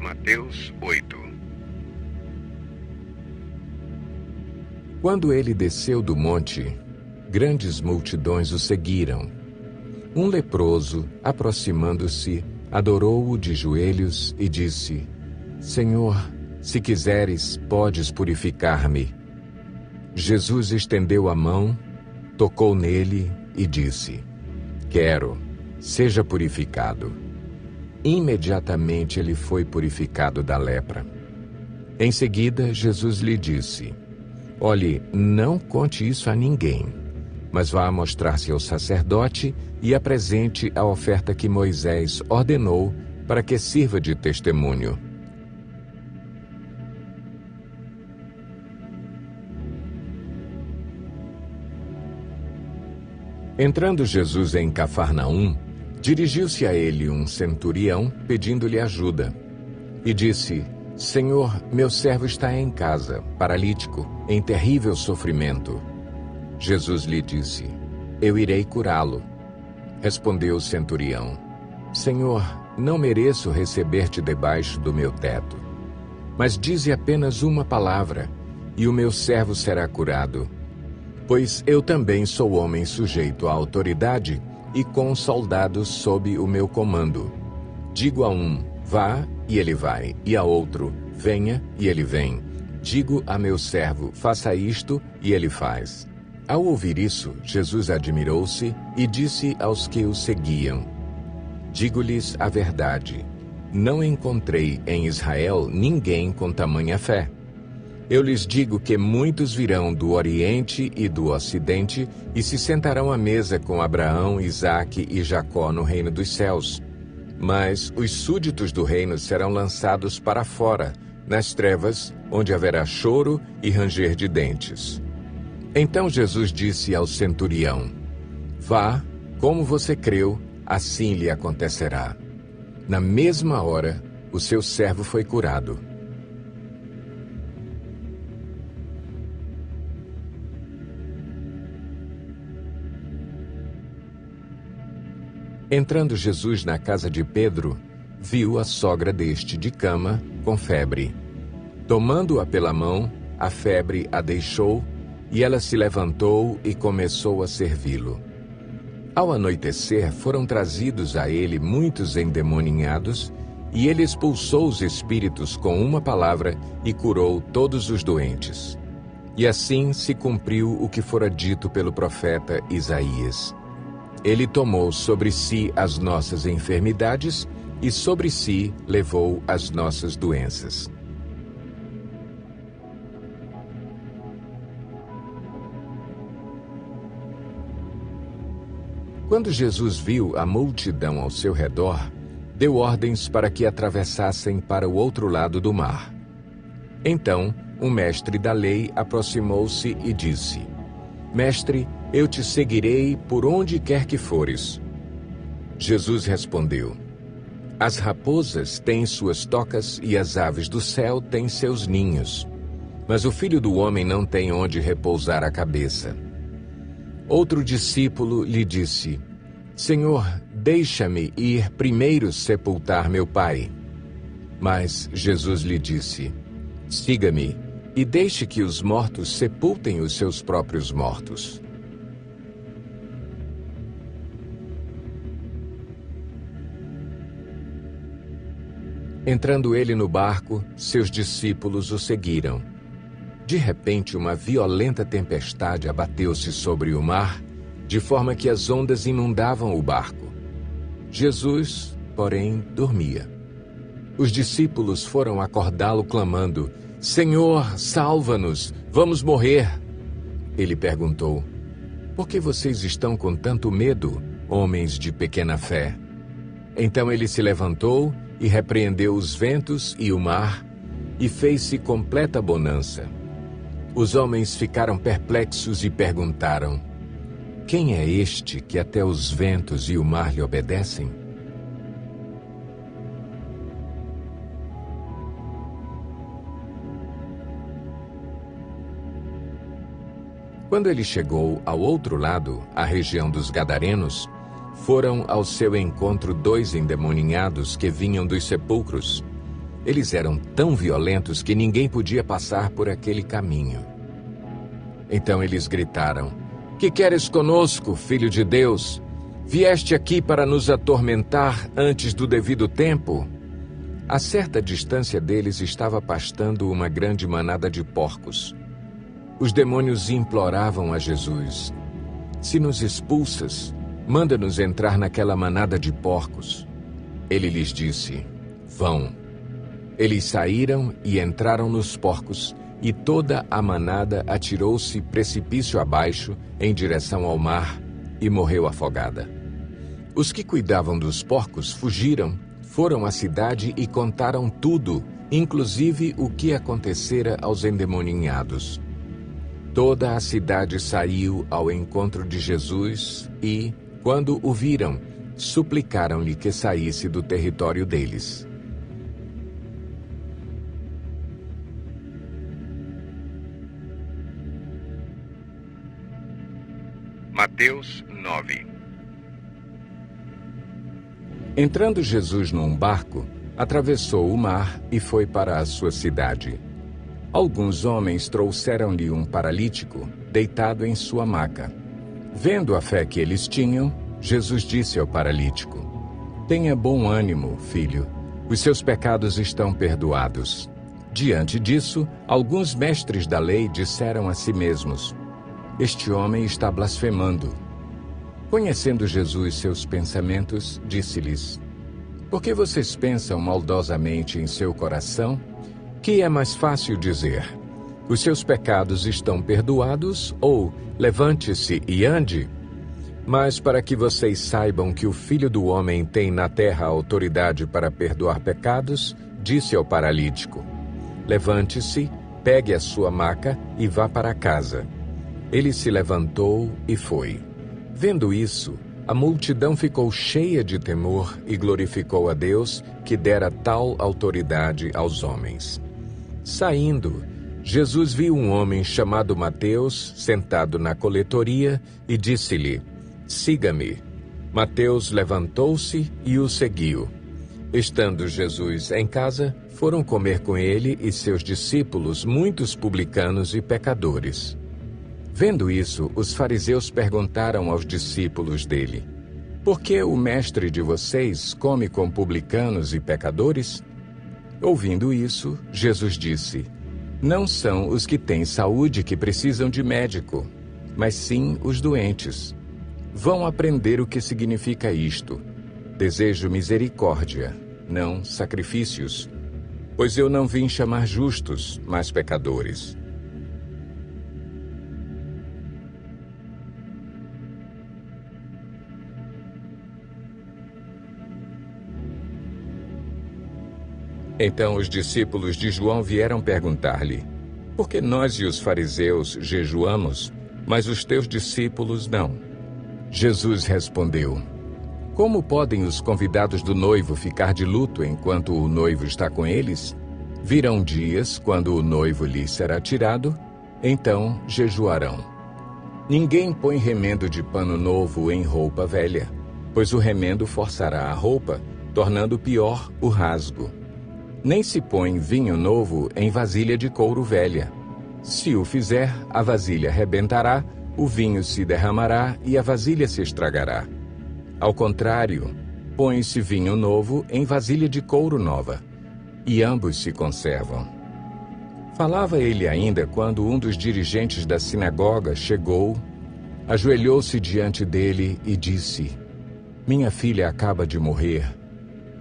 Mateus 8. Quando ele desceu do monte, grandes multidões o seguiram. Um leproso, aproximando-se, adorou-o de joelhos e disse: Senhor, se quiseres, podes purificar-me. Jesus estendeu a mão, tocou nele e disse: Quero, seja purificado. Imediatamente ele foi purificado da lepra. Em seguida, Jesus lhe disse: Olhe, não conte isso a ninguém, mas vá mostrar-se ao sacerdote e apresente a oferta que Moisés ordenou para que sirva de testemunho. Entrando Jesus em Cafarnaum, dirigiu-se a ele um centurião, pedindo-lhe ajuda. E disse: Senhor, meu servo está em casa, paralítico, em terrível sofrimento. Jesus lhe disse: Eu irei curá-lo. Respondeu o centurião: Senhor, não mereço receber-te debaixo do meu teto. Mas dize apenas uma palavra, e o meu servo será curado. Pois eu também sou homem sujeito à autoridade e com soldados sob o meu comando. Digo a um: vá, e ele vai, e a outro: venha, e ele vem. Digo a meu servo: faça isto, e ele faz. Ao ouvir isso, Jesus admirou-se e disse aos que o seguiam: Digo-lhes a verdade, não encontrei em Israel ninguém com tamanha fé. Eu lhes digo que muitos virão do Oriente e do Ocidente e se sentarão à mesa com Abraão, Isaque e Jacó no reino dos céus. Mas os súditos do reino serão lançados para fora, nas trevas, onde haverá choro e ranger de dentes. Então Jesus disse ao centurião: Vá, como você creu, assim lhe acontecerá. Na mesma hora, o seu servo foi curado. Entrando Jesus na casa de Pedro, viu a sogra deste de cama, com febre. Tomando-a pela mão, a febre a deixou, e ela se levantou e começou a servi-lo. Ao anoitecer, foram trazidos a ele muitos endemoninhados, e ele expulsou os espíritos com uma palavra e curou todos os doentes. E assim se cumpriu o que fora dito pelo profeta Isaías. Ele tomou sobre si as nossas enfermidades e sobre si levou as nossas doenças. Quando Jesus viu a multidão ao seu redor, deu ordens para que atravessassem para o outro lado do mar. Então, um mestre da lei aproximou-se e disse: Mestre, eu te seguirei por onde quer que fores. Jesus respondeu: As raposas têm suas tocas e as aves do céu têm seus ninhos, mas o Filho do Homem não tem onde repousar a cabeça. Outro discípulo lhe disse: Senhor, deixa-me ir primeiro sepultar meu pai. Mas Jesus lhe disse: Siga-me e deixe que os mortos sepultem os seus próprios mortos. Entrando ele no barco, seus discípulos o seguiram. De repente, uma violenta tempestade abateu-se sobre o mar, de forma que as ondas inundavam o barco. Jesus, porém, dormia. Os discípulos foram acordá-lo clamando: Senhor, salva-nos, vamos morrer. Ele perguntou: Por que vocês estão com tanto medo, homens de pequena fé? Então ele se levantou e repreendeu os ventos e o mar, e fez-se completa bonança. Os homens ficaram perplexos e perguntaram: Quem é este que até os ventos e o mar lhe obedecem? Quando ele chegou ao outro lado, à região dos Gadarenos, foram ao seu encontro 2 endemoninhados que vinham dos sepulcros. Eles eram tão violentos que ninguém podia passar por aquele caminho. Então eles gritaram: "Que queres conosco, filho de Deus? Vieste aqui para nos atormentar antes do devido tempo?" A certa distância deles estava pastando uma grande manada de porcos. Os demônios imploravam a Jesus: "Se nos expulsas, manda-nos entrar naquela manada de porcos." Ele lhes disse: "Vão." Eles saíram e entraram nos porcos, e toda a manada atirou-se precipício abaixo em direção ao mar e morreu afogada. Os que cuidavam dos porcos fugiram, foram à cidade e contaram tudo, inclusive o que acontecera aos endemoninhados. Toda a cidade saiu ao encontro de Jesus e, quando o viram, suplicaram-lhe que saísse do território deles. Mateus 9. Entrando Jesus num barco, atravessou o mar e foi para a sua cidade. Alguns homens trouxeram-lhe um paralítico, deitado em sua maca. Vendo a fé que eles tinham, Jesus disse ao paralítico: "Tenha bom ânimo, filho, os seus pecados estão perdoados." Diante disso, alguns mestres da lei disseram a si mesmos: "Este homem está blasfemando." Conhecendo Jesus seus pensamentos, disse-lhes: "Por que vocês pensam maldosamente em seu coração? Que é mais fácil dizer: os seus pecados estão perdoados, ou levante-se e ande? Mas para que vocês saibam que o Filho do Homem tem na terra autoridade para perdoar pecados, disse ao paralítico: levante-se, pegue a sua maca e vá para casa." Ele se levantou e foi. Vendo isso, a multidão ficou cheia de temor e glorificou a Deus, que dera tal autoridade aos homens. Saindo, Jesus viu um homem chamado Mateus sentado na coletoria e disse-lhe: "Siga-me." Mateus levantou-se e o seguiu. Estando Jesus em casa, foram comer com ele e seus discípulos muitos publicanos e pecadores. Vendo isso, os fariseus perguntaram aos discípulos dele: "Por que o mestre de vocês come com publicanos e pecadores?" Ouvindo isso, Jesus disse: "Não são os que têm saúde que precisam de médico, mas sim os doentes. Vão aprender o que significa isto: desejo misericórdia, não sacrifícios, pois eu não vim chamar justos, mas pecadores." Então os discípulos de João vieram perguntar-lhe: "Por que nós e os fariseus jejuamos, mas os teus discípulos não?" Jesus respondeu: "Como podem os convidados do noivo ficar de luto enquanto o noivo está com eles? Virão dias, quando o noivo lhes será tirado, então jejuarão. Ninguém põe remendo de pano novo em roupa velha, pois o remendo forçará a roupa, tornando pior o rasgo. Nem se põe vinho novo em vasilha de couro velha. Se o fizer, a vasilha rebentará, o vinho se derramará e a vasilha se estragará. Ao contrário, põe-se vinho novo em vasilha de couro nova, e ambos se conservam." Falava ele ainda quando um dos dirigentes da sinagoga chegou, ajoelhou-se diante dele e disse: "Minha filha acaba de morrer.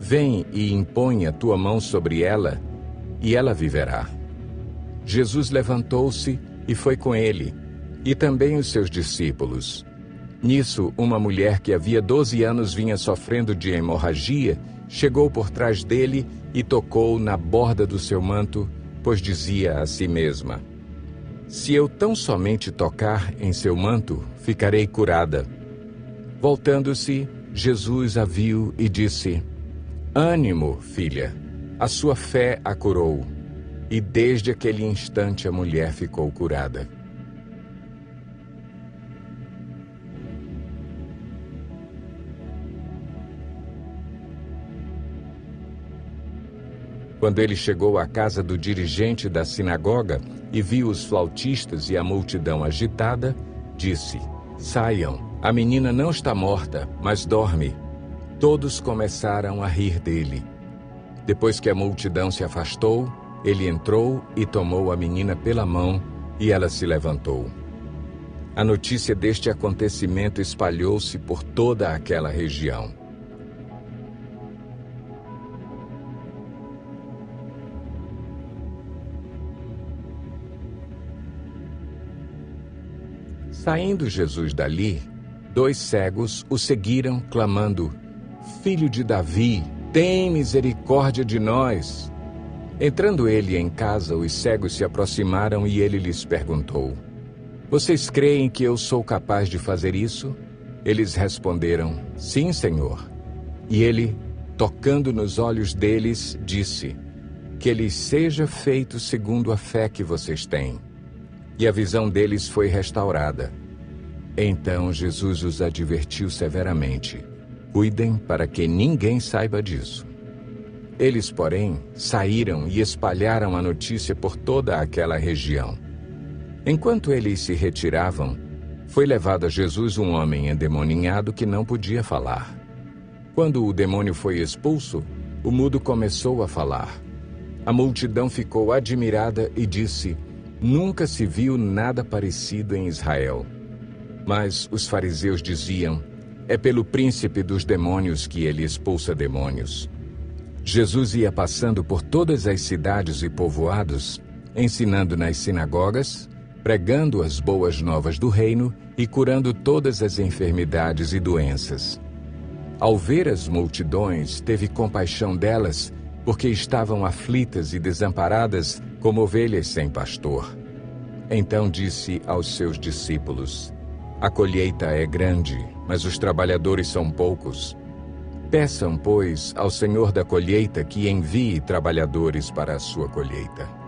Vem e impõe a tua mão sobre ela, e ela viverá." Jesus levantou-se e foi com ele, e também os seus discípulos. Nisso, uma mulher que havia 12 anos vinha sofrendo de hemorragia, chegou por trás dele e tocou na borda do seu manto, pois dizia a si mesma: "Se eu tão somente tocar em seu manto, ficarei curada." Voltando-se, Jesus a viu e disse: "Ânimo, filha, a sua fé a curou." E desde aquele instante a mulher ficou curada. Quando ele chegou à casa do dirigente da sinagoga e viu os flautistas e a multidão agitada, disse: "Saiam, a menina não está morta, mas dorme." Todos começaram a rir dele. Depois que a multidão se afastou, ele entrou e tomou a menina pela mão, e ela se levantou. A notícia deste acontecimento espalhou-se por toda aquela região. Saindo Jesus dali, 2 cegos o seguiram, clamando: "Filho de Davi, tem misericórdia de nós." Entrando ele em casa, os cegos se aproximaram e ele lhes perguntou: "Vocês creem que eu sou capaz de fazer isso?" Eles responderam: "Sim, Senhor." E ele, tocando nos olhos deles, disse: "Que lhes seja feito segundo a fé que vocês têm." E a visão deles foi restaurada. Então Jesus os advertiu severamente: "Cuidem para que ninguém saiba disso." Eles, porém, saíram e espalharam a notícia por toda aquela região. Enquanto eles se retiravam, foi levado a Jesus um homem endemoninhado que não podia falar. Quando o demônio foi expulso, o mudo começou a falar. A multidão ficou admirada e disse: "Nunca se viu nada parecido em Israel." Mas os fariseus diziam: "É pelo príncipe dos demônios que ele expulsa demônios." Jesus ia passando por todas as cidades e povoados, ensinando nas sinagogas, pregando as boas novas do reino e curando todas as enfermidades e doenças. Ao ver as multidões, teve compaixão delas, porque estavam aflitas e desamparadas como ovelhas sem pastor. Então disse aos seus discípulos: "A colheita é grande, mas os trabalhadores são poucos. Peçam, pois, ao Senhor da colheita que envie trabalhadores para a sua colheita."